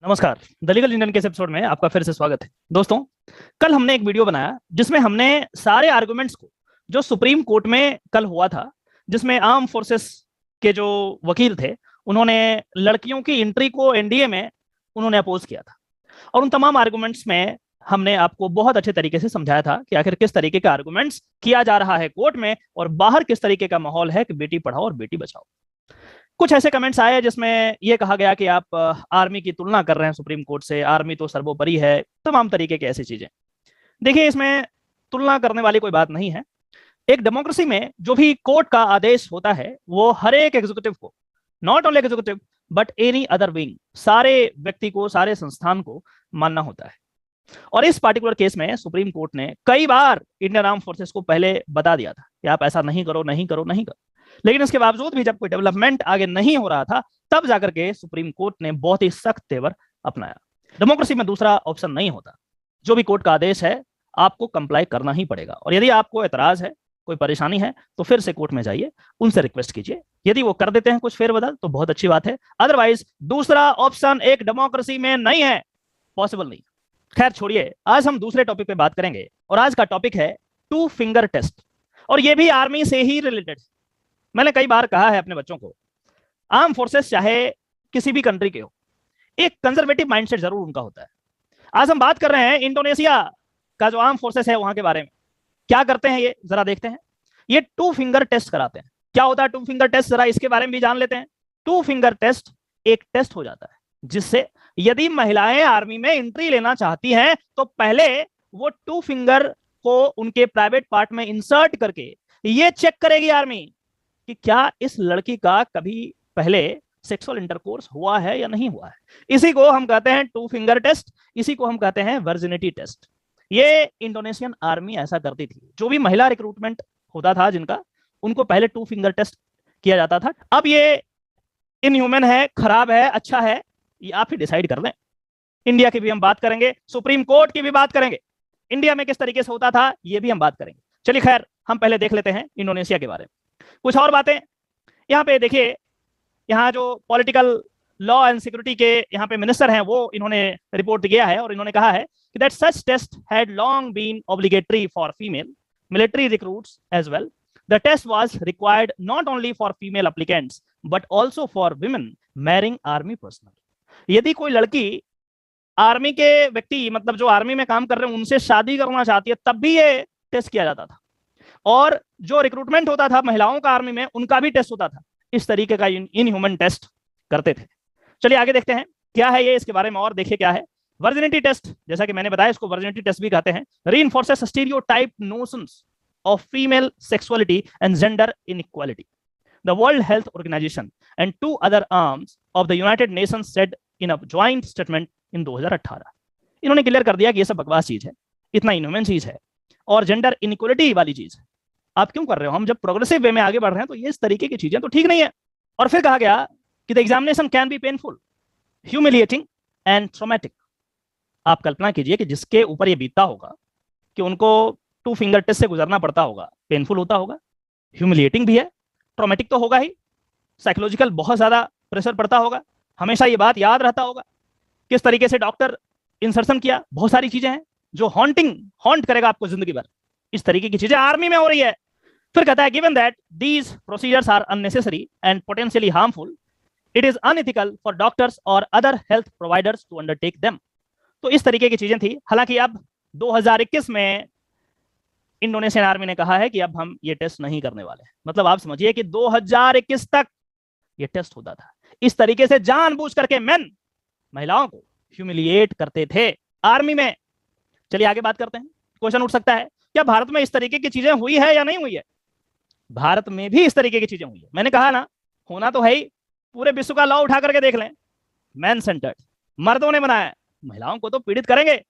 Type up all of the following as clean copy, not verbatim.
नमस्कार। The legal Indian के इस एपिसोड में आपका फिर से स्वागत है। दोस्तों, कल हमने एक वीडियो बनाया जिसमें हमने सारे आर्गुमेंट्स को जो सुप्रीम कोर्ट में कल हुआ था, जिसमें आर्म फोर्सेस के जो वकील थे उन्होंने लड़कियों की एंट्री को एनडीए में उन्होंने अपोज किया था, और उन तमाम आर्गुमेंट्स में हमने आपको बहुत अच्छे तरीके से समझाया था कि आखिर किस तरीके का आर्गुमेंट्स किया जा रहा है कोर्ट में और बाहर किस तरीके का माहौल है कि बेटी पढ़ाओ और बेटी बचाओ। कुछ ऐसे कमेंट्स आए जिसमें यह कहा गया कि आप आर्मी की तुलना कर रहे हैं सुप्रीम कोर्ट से, आर्मी तो सर्वोपरि है, तमाम तरीके की ऐसी चीजें। देखिए, इसमें तुलना करने वाली कोई बात नहीं है। एक डेमोक्रेसी में जो भी कोर्ट का आदेश होता है वो हर एक एग्जीक्यूटिव को, not only executive but any other wing, सारे व्यक्ति को, सारे संस्थान को मानना होता है। और इस पार्टिकुलर केस में सुप्रीम कोर्ट ने कई बार इंडियन आर्म फोर्सेस को पहले बता दिया था कि आप ऐसा नहीं करो, नहीं करो, नहीं करो। लेकिन इसके बावजूद भी जब कोई डेवलपमेंट आगे नहीं हो रहा था, तब जाकर के सुप्रीम कोर्ट ने बहुत ही सख्त तेवर अपनाया। डेमोक्रेसी में दूसरा ऑप्शन नहीं होता। जो भी कोर्ट का आदेश है आपको कंप्लाई करना ही पड़ेगा, और यदि आपको एतराज है, कोई परेशानी है, तो फिर से कोर्ट में जाइए, उनसे रिक्वेस्ट कीजिए। यदि वो कर देते हैं कुछ फेरबदल तो बहुत अच्छी बात है, अदरवाइज दूसरा ऑप्शन एक डेमोक्रेसी में नहीं है, पॉसिबल नहीं। खैर छोड़िए, आज हम दूसरे टॉपिक पे बात करेंगे, और आज का टॉपिक है टू फिंगर टेस्ट, और ये भी आर्मी से ही रिलेटेड। मैंने कई बार कहा है अपने बच्चों को, आर्म फोर्सेस चाहे किसी भी कंट्री के हो, एक कंजर्वेटिव माइंडसेट जरूर उनका होता है। आज हम बात कर रहे हैं इंडोनेशिया का जो आर्म फोर्सेस है वहां के बारे में। क्या करते हैं ये जरा देखते हैं। ये टू फिंगर टेस्ट कराते हैं। क्या होता है टू फिंगर टेस्ट, जरा इसके बारे में भी जान लेते हैं। टू फिंगर टेस्ट एक टेस्ट हो जाता है जिससे यदि महिलाएं आर्मी में एंट्री लेना चाहती हैं तो पहले वो टू फिंगर को उनके प्राइवेट पार्ट में इंसर्ट करके ये चेक करेगी आर्मी कि क्या इस लड़की का कभी पहले सेक्सुअल इंटरकोर्स हुआ है या नहीं हुआ है। इसी को हम कहते हैं टू फिंगर टेस्ट, इसी को हम कहते हैं वर्जिनिटी टेस्ट। ये इंडोनेशियन आर्मी ऐसा करती थी। जो भी महिला रिक्रूटमेंट होता था जिनका, उनको पहले टू फिंगर टेस्ट किया जाता था। अब ये इनह्यूमन है, खराब है, अच्छा है, ये आप ही डिसाइड कर लें। इंडिया की भी हम बात करेंगे, सुप्रीम कोर्ट की भी बात करेंगे, इंडिया में किस तरीके से होता था ये भी हम बात करेंगे। चलिए खैर, हम पहले देख लेते हैं इंडोनेशिया के बारे में कुछ और बातें। यहाँ पे देखिए, यहाँ जो पॉलिटिकल लॉ एंड सिक्योरिटी के यहाँ पे मिनिस्टर हैं वो इन्होंने रिपोर्ट किया है, और इन्होंने कहा है कि that such test had long been obligatory for female military recruits as well. The test was required not only for female applicants but also for women marrying army personnel. यदि कोई लड़की आर्मी के व्यक्ति, मतलब जो आर्मी में काम कर रहे हैं, उनसे शादी करना चाहती है, तब भी ये टेस्ट किया जाता था। और जो रिक्रूटमेंट होता था महिलाओं का आर्मी में, उनका भी टेस्ट होता था। इस तरीके का इनह्यूमन टेस्ट करते थे। चलिए आगे देखते हैं क्या है ये, इसके बारे में और देखिए क्या है। वर्जिनिटी टेस्ट, जैसा कि मैंने बताया, इसको वर्जिनिटी टेस्ट भी कहते हैं। Reinforces stereotype notions of female sexuality and gender inequality. The World Health Organization and two other arms of the United Nations said in a joint statement in 2018। इन्होंने clear कर दिया कि ये सब बकवास चीज है, इतना इनह्यूमन चीज है, और जेंडर इनइक्वालिटी वाली चीज है। आप क्यों कर रहे हो? हम जब प्रोग्रेसिव वे में आगे बढ़ रहे हैं तो ये इस तरीके की चीजें तो ठीक नहीं है। और फिर कहा गया कि the examination can be painful, humiliating and traumatic. आप कल्पना कीजिए कि जिसके ऊपर ये बीतता होगा कि उनको टू फिंगर टेस्ट से गुजरना पड़ता होगा, पेनफुल होता होगा, ह्यूमिलिएटिंग भी है, ट्रॉमेटिक तो होगा ही, साइकोलॉजिकल बहुत ज्यादा प्रेशर पड़ता होगा, हमेशा ये बात याद रहता होगा किस तरीके से डॉक्टर इंसर्शन किया, बहुत सारी चीजें हैं जो हॉन्ट करेगा आपको जिंदगी भर। इस तरीके की चीजें आर्मी में हो रही है। फिर कहता है given that these procedures are unnecessary and potentially harmful, it is unethical for doctors और other health providers to undertake them. तो इस तरीके की चीजें थी। हालांकि अब 2021 में इंडोनेशियन आर्मी ने कहा है कि अब हम ये टेस्ट नहीं करने वाले। मतलब आप समझिए कि 2021 तक ये टेस्ट होता था। इस तरीके से जानबूझ करके मेन महिलाओं को ह्यूमिलिएट करते थे आर्मी में। चलिए आगे बात करते हैं। क्वेश्चन उठ सकता है, क्या भारत में इस तरीके की चीजें हुई है या नहीं हुई है? भारत में भी इस तरीके की चीजें हुई है। मैंने कहा ना, होना तो है ही। पूरे विश्व का लॉ उठा करके देख लें, मैन सेंटर्ड, मर्दों ने बनाया, महिलाओं को तो पीड़ित करेंगे,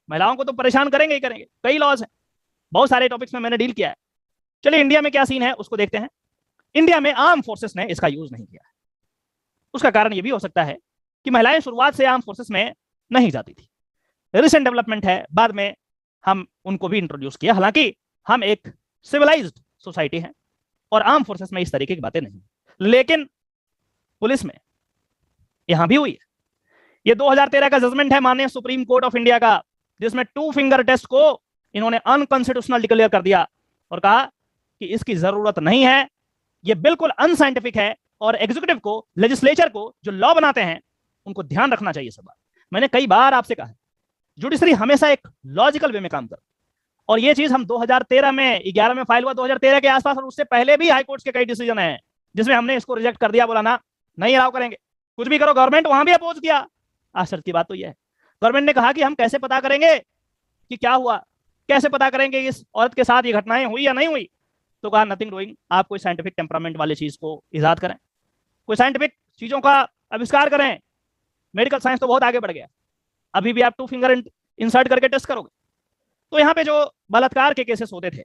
महिलाओं को तो परेशान करेंगे ही करेंगे। कई लॉज हैं, बहुत सारे टॉपिक्स में मैंने डील किया है। चलिए इंडिया में क्या सीन है उसको देखते हैं। इंडिया में आर्म फोर्सेस ने इसका यूज नहीं किया है। उसका कारण यह भी हो सकता है कि महिलाएं शुरुआत से आर्म फोर्सेस में नहीं जाती थी। रिसेंट डेवलपमेंट है, बाद में हम उनको भी इंट्रोड्यूस किया। हालांकि हम एक सिविलाइज्ड सोसाइटी है और आर्म फोर्सेस में इस तरीके की बातें नहीं, लेकिन पुलिस में यहां भी हुई है। ये 2013 का जजमेंट है माननीय सुप्रीम कोर्ट ऑफ इंडिया का, जिसमें 2 फिंगर टेस्ट को इन्होंने अनकॉन्स्टिट्यूशनल डिक्लेयर कर दिया और कहा कि इसकी जरूरत नहीं है, ये बिल्कुल अनसाइंटिफिक है और एग्जीक्यूटिव को, लेजिस्लेचर को, जो लॉ बनाते हैं उनको ध्यान रखना चाहिए। सब बात मैंने कई बार आपसे कहा है, जुडिशरी हमेशा एक लॉजिकल वे में काम करती है और ये चीज हम 2013 में 11 में फाइल हुआ 2013 के आसपास, और उससे पहले भी हाई कोर्ट के कई डिसीजन हैं जिसमें हमने इसको रिजेक्ट कर दिया, बोला ना नहीं अलाउ करेंगे, कुछ भी करो। गवर्नमेंट वहां भी अपोज किया। आश्चर्य की बात तो यह है, गवर्नमेंट ने कहा कि हम कैसे पता करेंगे कि क्या हुआ, कैसे पता करेंगे इस औरत के साथ ये घटनाएं हुई या नहीं हुई। तो कहा नथिंग डूइंग, आप कोई साइंटिफिक टेम्परामेंट वाली चीज को इजाद करें, कोई साइंटिफिक चीजों का आविष्कार करें। मेडिकल साइंस तो बहुत आगे बढ़ गया, अभी भी आप 2 फिंगर इंसर्ट करके टेस्ट करोगे। तो यहाँ पे जो बलात्कार के केसेस होते थे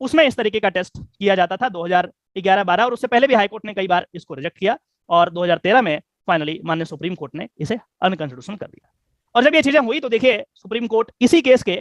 उसमें इस तरीके का टेस्ट किया जाता था 2011-12, और उससे पहले भी हाई कोर्ट ने कई बार इसको रिजेक्ट किया और 2013 में फाइनली माननीय सुप्रीम कोर्ट ने इसे अनकॉन्स्टिट्यूशनल कर दिया। और जब ये चीजें हुई तो देखिए सुप्रीम कोर्ट इसी केस के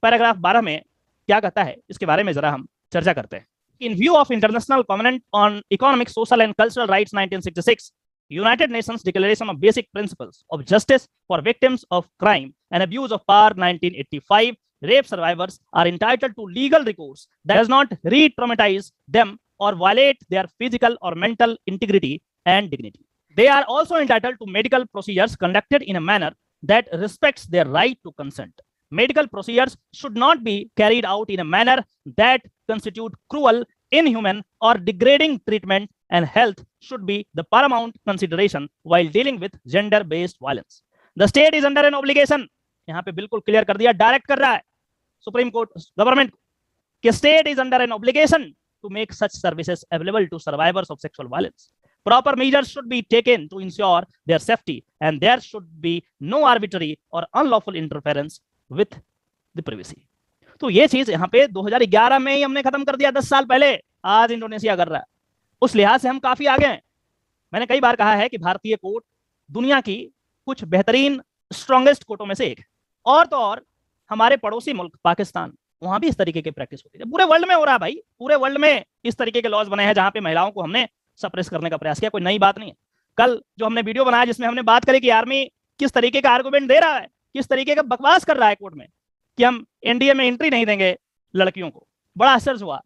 पैराग्राफ 12 में क्या कहता है, इसके बारे में जरा हम चर्चा करते हैं। इन view of international covenant on economic, social and cultural rights 1966, United Nations Declaration of Basic Principles of Justice for Victims of Crime and Abuse of Power 1985, rape survivors are entitled to legal recourse that does not re-traumatize them or violate their physical or mental integrity and dignity. They are also entitled to medical procedures conducted in a manner that respects their right to consent. Medical procedures should not be carried out in a manner that constitute cruel, inhuman, or degrading treatment, and health should be the paramount consideration while dealing with gender-based violence. The state is under an obligation, यहाँ पे बिल्कुल clear कर दिया, direct कर रहा है supreme court government कि state is under an obligation to make such services available to survivors of sexual violence. Proper measures should be taken to ensure their safety, and there should be no arbitrary or unlawful interference with the privacy. तो ये चीज यहाँ पे 2011 में ही हमने खत्म कर दिया, 10 साल पहले। आज इंडोनेशिया कर रहा है, उस लिहाज से हम काफी आगे हैं। मैंने कई बार कहा है कि भारतीय कोर्ट दुनिया की कुछ बेहतरीन स्ट्रॉन्गेस्ट कोर्टों में से एक है। और तो और हमारे पड़ोसी मुल्क पाकिस्तान, वहां भी इस तरीके की प्रैक्टिस होती है। पूरे वर्ल्ड में हो रहा है भाई, पूरे वर्ल्ड में इस तरीके के लॉज बने हैं जहां पे महिलाओं को हमने सप्रेस करने का प्रयास किया। कोई नई बात नहीं है। कल जो हमने वीडियो बनाया जिसमें हमने बात करी कि आर्मी किस तरीके का आर्गुमेंट दे रहा है, किस तरीके का बकवास कर रहा है कोर्ट में कि हम एनडीए में एंट्री नहीं देंगे लड़कियों को, बड़ा आश्चर्य हुआ।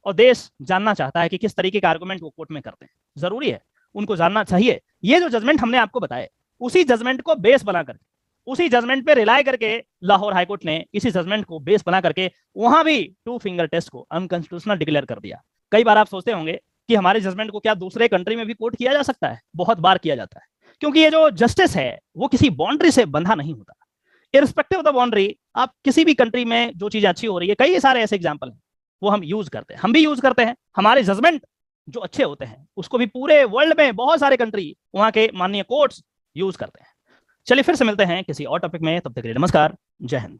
और देश जानना चाहता है कि किस तरीके का आर्गुमेंट वो कोर्ट में करते हैं। जरूरी है, उनको जानना चाहिए। ये जो जजमेंट हमने आपको बताए, उसी जजमेंट को बेस बना करके, उसी जजमेंट पे रिलाई करके लाहौर हाईकोर्ट ने इसी जजमेंट को बेस बना करके वहां भी 2 फिंगर टेस्ट को अनकॉन्स्टिट्यूशनल डिक्लेयर कर दिया। कई बार आप सोचते होंगे कि हमारे जजमेंट को क्या दूसरे कंट्री में भी कोर्ट किया जा सकता है? बहुत बार किया जाता है, क्योंकि ये जो जस्टिस है वो किसी बाउंड्री से बंधा नहीं होता। इररिस्पेक्टिव ऑफ द बाउंड्री, आप किसी भी कंट्री में जो चीज अच्छी हो रही है, कई सारे ऐसे एग्जाम्पल हैं, वो हम यूज करते हैं, हम भी यूज करते हैं। हमारे जजमेंट जो अच्छे होते हैं उसको भी पूरे वर्ल्ड में बहुत सारे कंट्री, वहां के माननीय कोर्ट्स यूज करते हैं। चलिए फिर से मिलते हैं किसी और टॉपिक में, तब तक के लिए नमस्कार, जय हिंद।